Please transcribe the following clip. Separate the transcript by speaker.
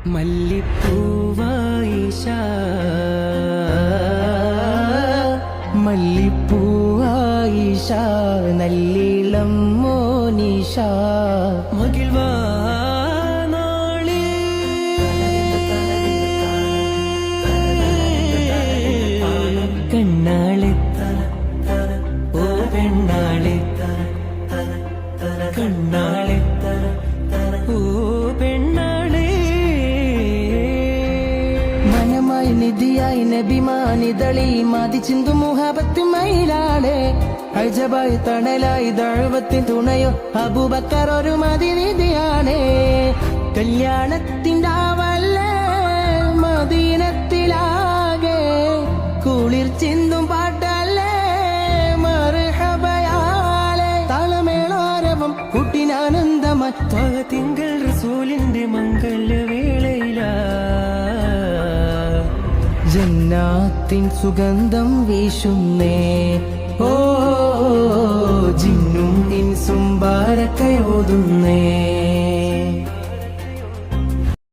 Speaker 1: മല്ലിപ്പൂവായിഷ മല്ലിപ്പൂവായിഷ നല്ലിളം മോനിഷ മകിഴ്വാനാളി കണ്ണാളി ഓ പെണ്ണാളി കണ്ണാളി ഓ പെണ്ണാളി മനമായി നിധിയായി നബിമാനിതളി മാതി ചിന്തു മുഹബത്ത് മയിലാളെ അജബായി തണലായി ദഴവത്തിൻ തുണയോ അബൂബക്കർ ഒരു മതിനിധിയാണ് കല്യാണത്തിൻ്റെ ആവല്ലേ മദീനത്തിലാകെ കുളിർ ചിന്തും പാട്ടല്ലേ മർഹബയാലെ താളമേളാരവം കുട്ടിനാനന്ദമായി തിങ്കൾ റസൂലിന്റെ മംഗല്യവേളയില ജന്നാത്തിൻ സുഗന്ധം വീശുന്നേ ഓ ജിന്നും ഇൻസും ബാരക്കയോതുന്നേ